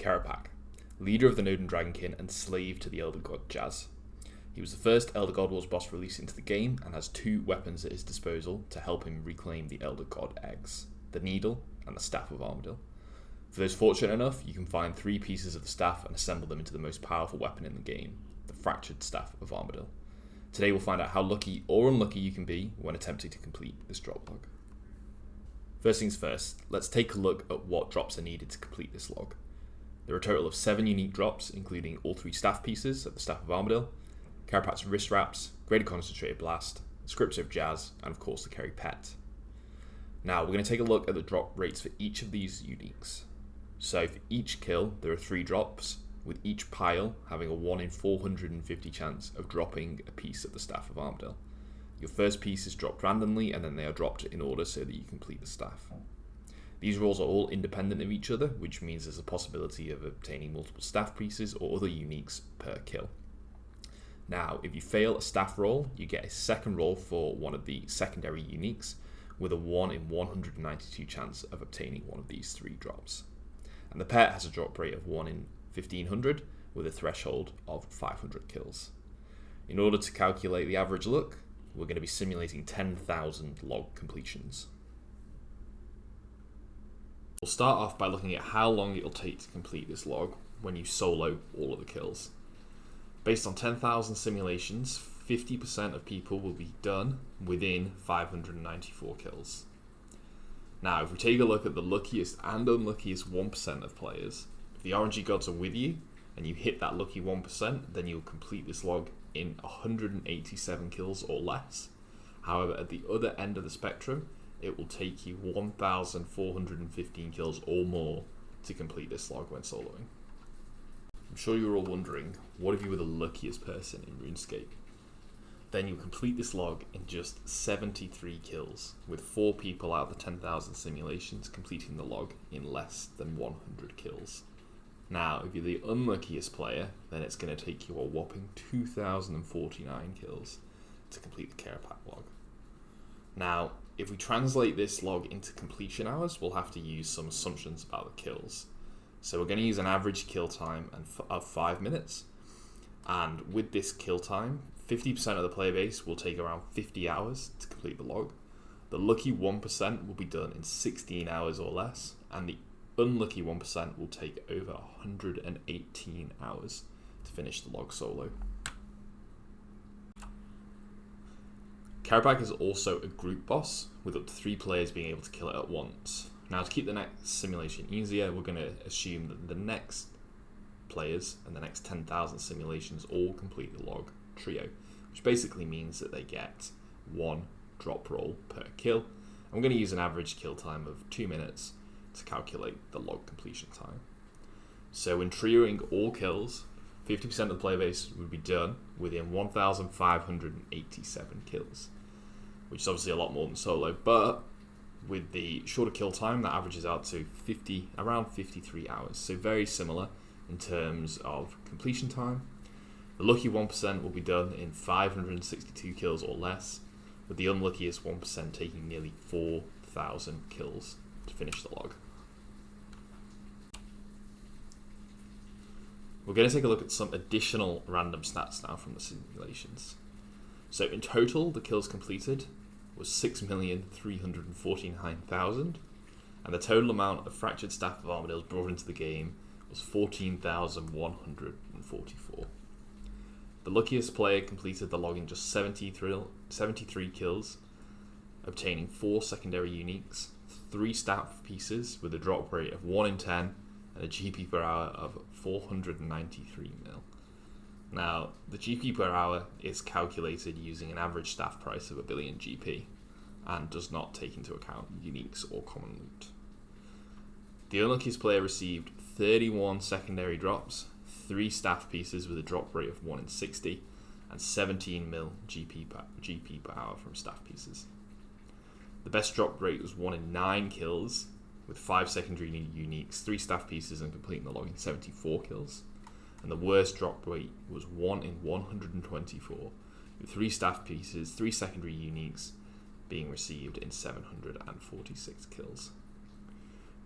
Kerapac, leader of the Node and Dragonkin and slave to the Elder God Jazz. He was the first Elder God Wars boss released into the game and has two weapons at his disposal to help him reclaim the Elder God eggs, the Needle and the Staff of Armadil. For those fortunate enough, you can find 3 pieces of the staff and assemble them into the most powerful weapon in the game, the Fractured Staff of Armadil. Today we'll find out how lucky or unlucky you can be when attempting to complete this drop log. First things first, let's take a look at what drops are needed to complete this log. There are a total of 7 unique drops, including all 3 staff pieces of the Staff of Armadil, Kerapac's wrist wraps, Greater Concentrated Blast, Scripture of Jazz, and of course the Kerapac. Now we're going to take a look at the drop rates for each of these uniques. So for each kill, there are 3 drops, with each pile having a 1 in 450 chance of dropping a piece of the Staff of Armadil. Your first piece is dropped randomly, and then they are dropped in order so that you complete the staff. These rolls are all independent of each other, which means there's a possibility of obtaining multiple staff pieces or other uniques per kill. Now, if you fail a staff roll, you get a second roll for one of the secondary uniques, with a 1 in 192 chance of obtaining one of these 3 drops. And the pet has a drop rate of 1 in 1500 with a threshold of 500 kills. In order to calculate the average luck, we're going to be simulating 10,000 log completions. We'll start off by looking at how long it'll take to complete this log when you solo all of the kills. Based on 10,000 simulations, 50% of people will be done within 594 kills. Now, if we take a look at the luckiest and unluckiest 1% of players, if the RNG gods are with you and you hit that lucky 1%, then you'll complete this log in 187 kills or less. However, at the other end of the spectrum, it will take you 1,415 kills or more to complete this log when soloing. I'm sure you're all wondering, what if you were the luckiest person in RuneScape? Then you'll complete this log in just 73 kills, with 4 people out of the 10,000 simulations completing the log in less than 100 kills. Now, if you're the unluckiest player, then it's going to take you a whopping 2,049 kills to complete the Kerapac log. Now, if we translate this log into completion hours, we'll have to use some assumptions about the kills. So we're going to use an average kill time of 5 minutes, and with this kill time, 50% of the player base will take around 50 hours to complete the log. The lucky 1% will be done in 16 hours or less, and the unlucky 1% will take over 118 hours to finish the log solo. Kerapac is also a group boss, with up to 3 players being able to kill it at once. Now, to keep the next simulation easier, we're going to assume that the next players and the next 10,000 simulations all complete the log trio, which basically means that they get 1 drop roll per kill. I'm going to use an average kill time of 2 minutes to calculate the log completion time. So when trioing all kills, 50% of the player base would be done within 1,587 kills, which is obviously a lot more than solo, but with the shorter kill time, that averages out to around 53 hours. So very similar in terms of completion time. The lucky 1% will be done in 562 kills or less, with the unluckiest 1% taking nearly 4,000 kills to finish the log. We're going to take a look at some additional random stats now from the simulations. So in total, the kills completed was 6,349,000, and the total amount of Fractured Staff of Armadils brought into the game was 14,144. The luckiest player completed the log in just 73 kills, obtaining 4 secondary uniques, 3 staff pieces with a drop rate of 1 in 10 and a GP per hour of 493 mil. Now, the GP per hour is calculated using an average staff price of 1 billion GP and does not take into account uniques or common loot. The unluckiest player received 31 secondary drops, 3 staff pieces with a drop rate of 1 in 60, and 17 mil GP per hour from staff pieces. The best drop rate was 1 in 9 kills, with 5 secondary uniques, 3 staff pieces, and completing the log in 74 kills. And the worst drop rate was 1 in 124, with 3 staff pieces, 3 secondary uniques being received in 746 kills.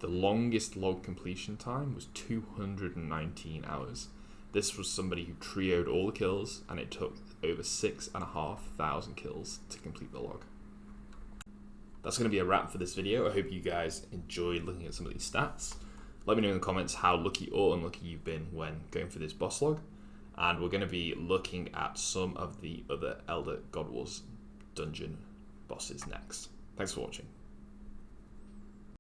The longest log completion time was 219 hours. This was somebody who trioed all the kills, and it took over 6,500 kills to complete the log. That's going to be a wrap for this video. I hope you guys enjoyed looking at some of these stats. Let me know in the comments how lucky or unlucky you've been when going for this boss log. And we're going to be looking at some of the other Elder God Wars dungeon bosses next. Thanks for watching.